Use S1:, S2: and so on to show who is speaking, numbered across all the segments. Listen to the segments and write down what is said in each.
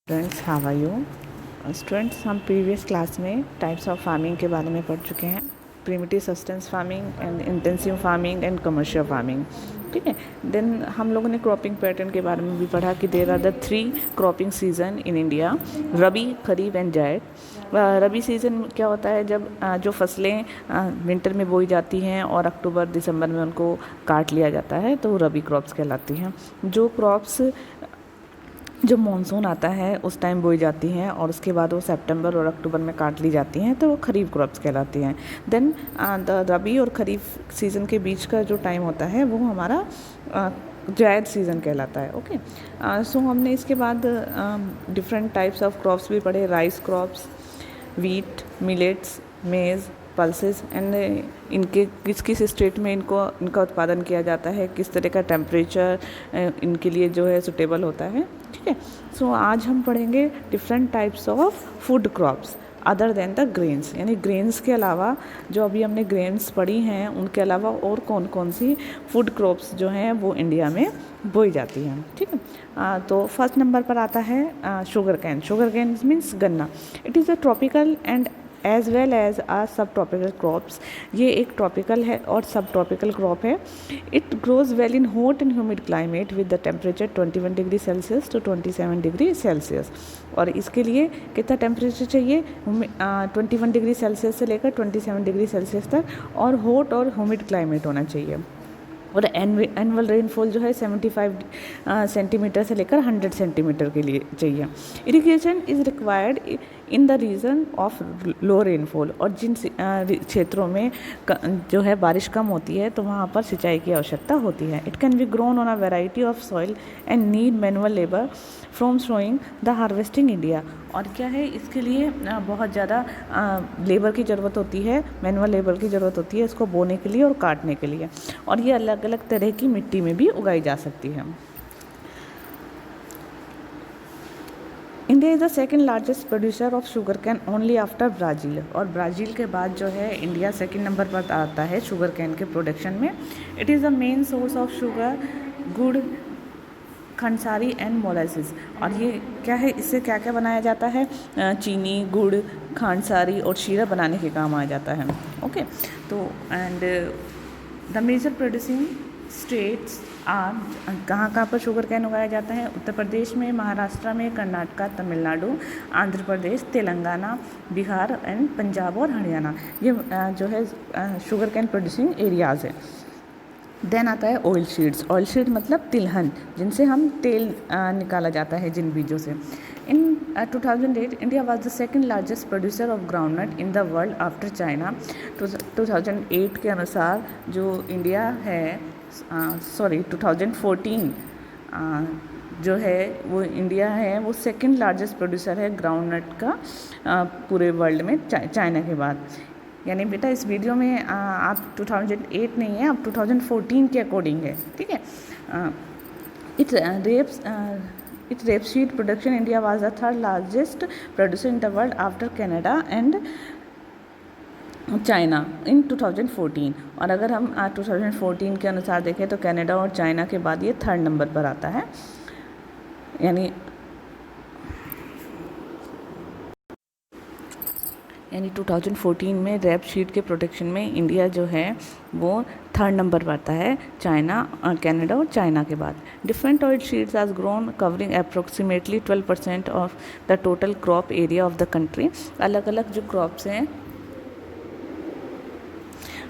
S1: Students, how are you students? हम previous class में types of farming के बारे में पढ़ चुके हैं। Primitive subsistence farming and intensive farming and commercial farming. ठीक है। देन हम लोगों ने क्रॉपिंग पैटर्न के बारे में भी पढ़ा कि there are the 3 cropping season in India, rabi, kharif and zaid. Rabi season क्या होता है? जब जो फसलें विंटर में बोई जाती हैं और अक्टूबर दिसंबर में उनको काट लिया जाता है, तो रबी क्रॉप्स कहलाती हैं। जो क्रॉप्स जब मानसून आता है उस टाइम बोई जाती हैं और उसके बाद वो सितंबर और अक्टूबर में काट ली जाती हैं, तो वो खरीफ क्रॉप्स कहलाती हैं। देन द रबी और खरीफ सीज़न के बीच का जो टाइम होता है वो हमारा जायद सीज़न कहलाता है। ओके। सो हमने इसके बाद डिफरेंट टाइप्स ऑफ क्रॉप्स भी पढ़े। राइस क्रॉप्स, वीट, मिलेट्स, मेज़, पल्सेस एंड इनके किस किस स्टेट में इनका उत्पादन किया जाता है, किस तरह का टेम्परेचर इनके लिए जो है सुटेबल होता है। ठीक है। सो आज हम पढ़ेंगे different types of food crops other than the grains, यानी ग्रेन्स के अलावा जो अभी हमने ग्रेन्स पढ़ी हैं उनके अलावा और कौन कौन सी फूड क्रॉप्स जो हैं वो इंडिया में बोई जाती हैं। ठीक है। तो फर्स्ट नंबर पर आता है sugar cane. Sugar cane means गन्ना। It is a tropical and as well as a sub tropical crops. ये एक ट्रॉपिकल है और सब ट्रॉपिकल क्रॉप है। It grows well in hot and humid climate with the temperature 21 degree Celsius to 27 degree Celsius. और इसके लिए कितना temperature चाहिए? 21 डिग्री सेल्सियस से लेकर 27 डिग्री सेल्सियस तक, और हॉट और ह्यूमिड क्लाइमेट होना चाहिए। और एनुअल रेनफॉल जो है 75 सेंटीमीटर से लेकर 100 सेंटीमीटर के लिए चाहिए। Irrigation is required in the region of low rainfall. और जिन क्षेत्रों में जो है बारिश कम होती है तो वहाँ पर सिंचाई की आवश्यकता होती है। It can be grown on a variety of soil and need manual labour from showing the harvesting India. और क्या है, इसके लिए बहुत ज़्यादा लेबर की ज़रूरत होती है, मैनुअल लेबर की ज़रूरत होती है इसको बोने के लिए और काटने के लिए। और ये अलग अलग तरह की मिट्टी में भी उगाई जा सकती है। India is the second largest producer of sugar cane only after Brazil. और ब्राज़ील के बाद जो है इंडिया सेकेंड नंबर पर आता है शुगर कैन के प्रोडक्शन में। It is the main source of sugar, गुड़, खंडसारी एंड मोलासिस। और ये क्या है, इससे क्या क्या बनाया जाता है? चीनी, गुड़, खांडसारी और शीरा बनाने के काम आ जाता है। ओके। तो and the major producing states are, कहाँ पर शुगर कैन उगाया जाता है? उत्तर प्रदेश में, महाराष्ट्र में, कर्नाटका, तमिलनाडु, आंध्र प्रदेश, तेलंगाना, बिहार एंड पंजाब और हरियाणा। ये जो है शुगर कैन प्रोड्यूसिंग एरियाज़ है। देन आता है ऑयल सीड्स। ऑयल सीड मतलब तिलहन, जिनसे हम तेल निकाला जाता है जिन बीजों से। इन 2008 India was the second largest producer of groundnut in the world after China. 2008 के अनुसार जो इंडिया है, 2014 जो है वो इंडिया है वो सेकंड लार्जेस्ट प्रोड्यूसर है ग्राउंडनट का पूरे वर्ल्ड में, चाइना के बाद। यानी बेटा इस वीडियो में आप 2008 नहीं है, आप 2014 के अकॉर्डिंग है। ठीक है। It rapeseed production India was the third largest producer in the world after Canada and China in 2014। और अगर हम 2014 के अनुसार देखें तो कनाडा और चाइना के बाद ये थर्ड नंबर पर आता है। यानी 2014 में रैप शीट के प्रोटेक्शन में इंडिया जो है वो थर्ड नंबर पर आता है, चाइना, कनाडा और चाइना के बाद। Different oil sheets has grown covering approximately 12% of the total crop area of the country. अलग अलग जो क्रॉप्स हैं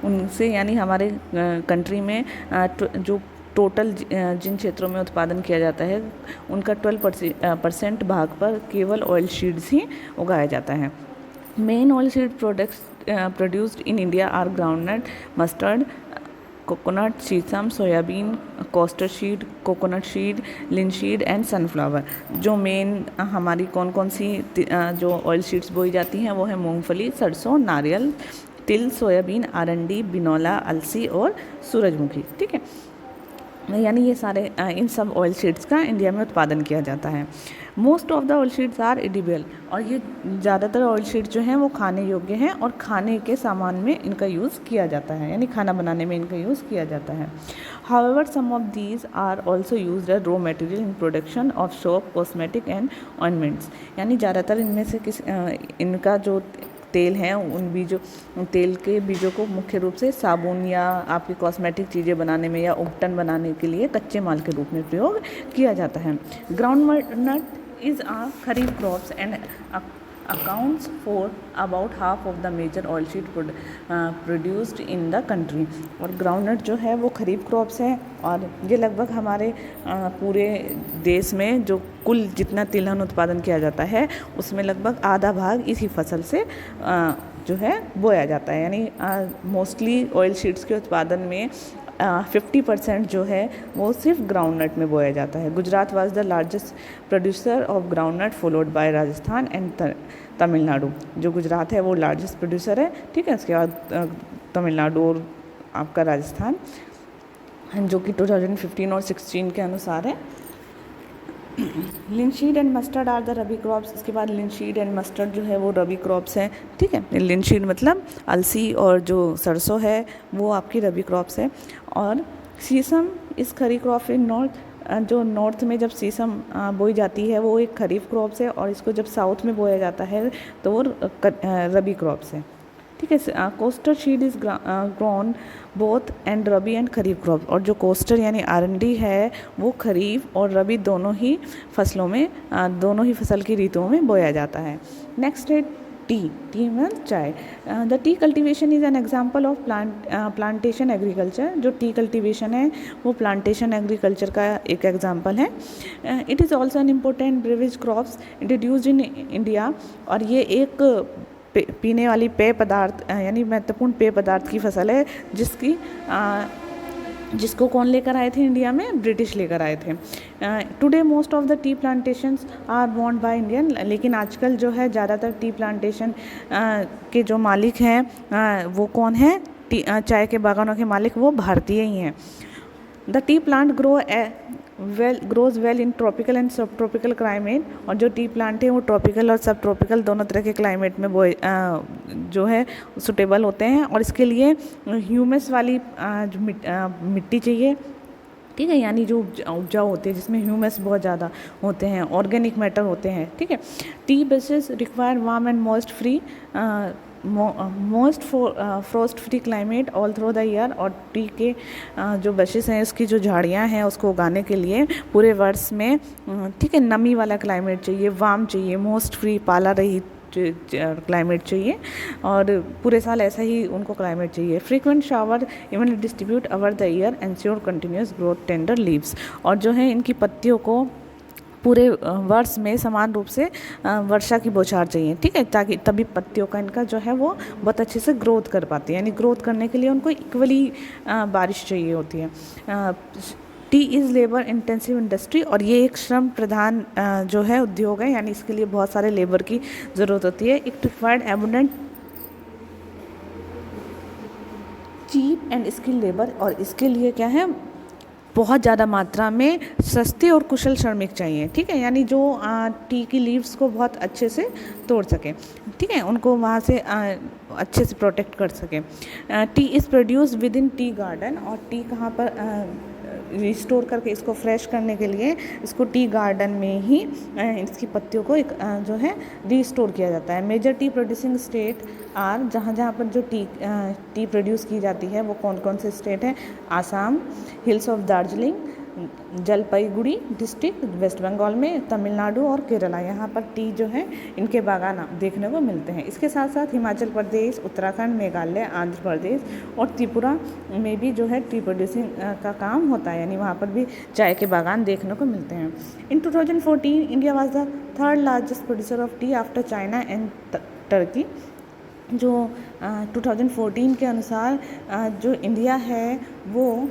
S1: उनसे, यानी हमारे कंट्री में जो टोटल जिन क्षेत्रों में उत्पादन किया जाता है उनका 12% भाग पर केवल ऑयल सीड्स ही उगाया जाता है। Main oil seed products produced in India are groundnut, mustard, coconut, sesame, soybean, castor seed, coconut seed, linseed and sunflower. जो मेन हमारी कौन कौन सी जो ऑयल सीड्स बोई जाती हैं वो है मूंगफली, सरसों, नारियल, तिल, सोयाबीन, आरंडी, बिनौला, अलसी और सूरजमुखी। ठीक है। यानी ये सारे इन सब ऑयल सीड्स का इंडिया में उत्पादन किया जाता है। Most of the oil seeds are edible, और ये ज़्यादातर ऑयल सीड्स जो हैं वो खाने योग्य हैं और खाने के सामान में इनका यूज़ किया जाता है, यानी खाना बनाने में इनका यूज़ किया जाता है। However some of these are also used as raw material in production of soap, cosmetic and ointments, यानी ज़्यादातर इनमें से इनका जो तेल हैं उन तेल के बीजों को मुख्य रूप से साबुन या आपकी कॉस्मेटिक चीज़ें बनाने में या उपटन बनाने के लिए कच्चे माल के रूप में प्रयोग किया जाता है। Groundnut is a kharif crops and accounts for about half of the major oilseed produced in the country। और ग्राउंडनट जो है वो खरीफ क्रॉप्स है और ये लगभग हमारे पूरे देश में जो कुल जितना तिलहन उत्पादन किया जाता है उसमें लगभग आधा भाग इसी फसल से जो है बोया जाता है, यानी मोस्टली ऑयल सीड्स के उत्पादन में 50% जो है वो सिर्फ ग्राउंडनट में बोया जाता है। Gujarat was the largest producer of groundnut followed by Rajasthan and Tamil Nadu. जो गुजरात है वो लार्जेस्ट प्रोड्यूसर है, ठीक है। उसके बाद तमिलनाडु और आपका राजस्थान, जो कि 2015 और 16 के अनुसार है। Linseed and mustard are the rabi crops. इसके बाद लिनसीड एंड मस्टर्ड जो है वो रबी क्रॉप्स हैं, ठीक है। लिनसीड मतलब अलसी और जो सरसों है वो आपकी रबी क्रॉप्स है। और सीसम इस खरीफ क्रॉप इन नॉर्थ, जो नॉर्थ में जब सीसम बोई जाती है वो एक खरीफ क्रॉप्स है, और इसको जब साउथ में बोया जाता है तो वो रबी क्रॉप्स है, ठीक है। Coaster seed is grown both and rabi and kharif crop. और जो कोस्टर यानी आरंडी है वो खरीफ और रबी दोनों ही फसलों में दोनों ही फसल की ऋतुओं में बोया जाता है। नेक्स्ट है टी मीन्स चाय। The tea cultivation is an example of plantation agriculture. जो टी कल्टीवेशन है वो प्लांटेशन एग्रीकल्चर का एक एग्जाम्पल है। It is also an important beverage crops introduced in India. और ये एक पीने वाली पेय पदार्थ यानी महत्वपूर्ण पेय पदार्थ की फसल है जिसको कौन लेकर आए थे इंडिया में? ब्रिटिश लेकर आए थे। Today most of the tea plantations are owned by Indian. लेकिन आजकल जो है ज़्यादातर टी प्लांटेशन के जो मालिक हैं वो कौन है? चाय के बागानों के मालिक वो भारतीय ही हैं। The T plant grows well in tropical and सब ट्रॉपिकल क्लाइमेट। और जो टी प्लांट है वो ट्रॉपिकल और सब ट्रॉपिकल दोनों तरह के क्लाइमेट में जो है सुटेबल होते हैं। और इसके लिए ह्यूमस वाली जो मिट्टी चाहिए, ठीक है, यानी जो उपजाऊ होते हैं जिसमें ह्यूमस बहुत ज़्यादा होते हैं, ऑर्गेनिक मैटर होते हैं, ठीक है। T basis require warm and most frost free climate all through the year. और टी के जो बशेस हैं उसकी जो झाड़ियाँ हैं उसको उगाने के लिए पूरे वर्ष में, ठीक है, नमी वाला क्लाइमेट चाहिए, वार्म चाहिए, मोस्ट फ्री पाला रहित क्लाइमेट चाहिए, और पूरे साल ऐसा ही उनको क्लाइमेट चाहिए। Frequent shower even distribute over the year ensure continuous growth tender leaves. और जो है इनकी पत्तियों को पूरे वर्ष में समान रूप से वर्षा की बौछार चाहिए, ठीक है, ताकि तभी पत्तियों का इनका जो है वो बहुत अच्छे से ग्रोथ कर पाती है। यानी ग्रोथ करने के लिए उनको इक्वली बारिश चाहिए होती है। T is labour intensive industry. और ये एक श्रम प्रधान जो है उद्योग है, यानी इसके लिए बहुत सारे लेबर की ज़रूरत होती है। It required abundant cheap and skill labour. और इसके लिए क्या है, बहुत ज़्यादा मात्रा में सस्ते और कुशल श्रमिक चाहिए, ठीक है, यानी जो टी की लीव्स को बहुत अच्छे से तोड़ सके, ठीक है, उनको वहाँ से अच्छे से प्रोटेक्ट कर सके। T is produce with in tea garden. और टी कहाँ पर रिस्टोर करके इसको फ्रेश करने के लिए इसको टी गार्डन में ही इसकी पत्तियों को एक जो है रिस्टोर किया जाता है। Major tea producing state are, जहाँ पर जो टी प्रोड्यूस की जाती है वो कौन कौन से स्टेट हैं? Assam, hills of Darjeeling, Jalpaiguri district West Bengal में, तमिलनाडु और केरला। यहाँ पर टी जो है इनके बागान देखने को मिलते हैं। इसके साथ साथ हिमाचल प्रदेश, उत्तराखंड, मेघालय, आंध्र प्रदेश और त्रिपुरा में भी जो है टी प्रोड्यूसिंग का काम होता है, यानी वहाँ पर भी चाय के बागान देखने को मिलते हैं। इन 2014 India was the third largest producer of T after China and Turkey. जो 2014 के अनुसार जो इंडिया है वो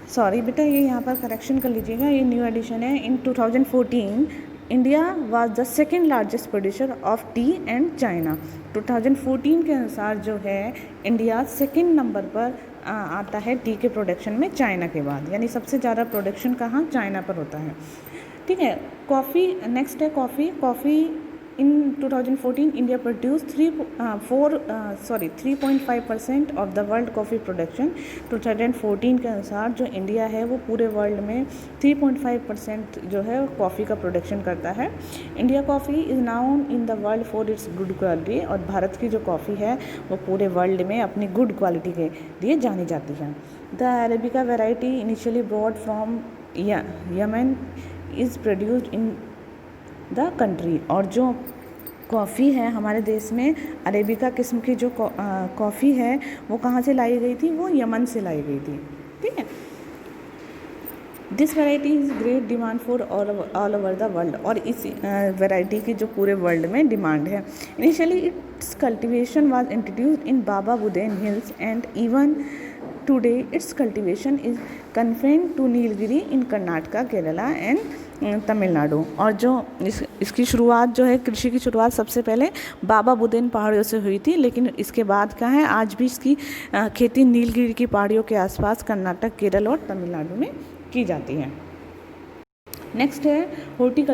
S1: सॉरी बेटा, ये यहाँ पर करेक्शन कर लीजिएगा, ये न्यू एडिशन है। इन 2014 India was the second largest producer of T and China. 2014 के अनुसार जो है इंडिया सेकेंड नंबर पर आता है टी के प्रोडक्शन में चाइना के बाद, यानी सबसे ज़्यादा प्रोडक्शन कहाँ, चाइना पर होता है। ठीक है। कॉफ़ी, नेक्स्ट है coffee. Coffee in 2014 India produce 3.5% of the world coffee production. 2014 के अनुसार जो इंडिया है वो पूरे वर्ल्ड में 3.5% जो है कॉफ़ी का प्रोडक्शन करता है। India coffee is noun in the world for its good quality, और भारत की जो कॉफ़ी है वो पूरे वर्ल्ड में अपनी गुड क्वालिटी के लिए जानी जाती है। The arabica variety initially broad from Yemen is produced in the country, और जो कॉफ़ी है हमारे देश में अरेबिका किस्म की जो कॉफ़ी है वो कहाँ से लाई गई थी, वो यमन से लाई गई थी। ठीक है। This variety is great demand for all over the world, और इस वैरायटी की जो पूरे वर्ल्ड में डिमांड है। Initially its cultivation was introduced in Baba Budan hills and even today its cultivation is confined to Nilgiri in Karnataka, Kerala and Tamil Nadu. और जो इसकी शुरुआत जो है, कृषि की शुरुआत सबसे पहले बाबा बुदैन पहाड़ियों से हुई थी, लेकिन इसके बाद क्या है, आज भी इसकी खेती नीलगिरी की पहाड़ियों के आसपास कर्नाटक, केरल और तमिलनाडु में की जाती है। नेक्स्ट है हॉर्टिकल्चर।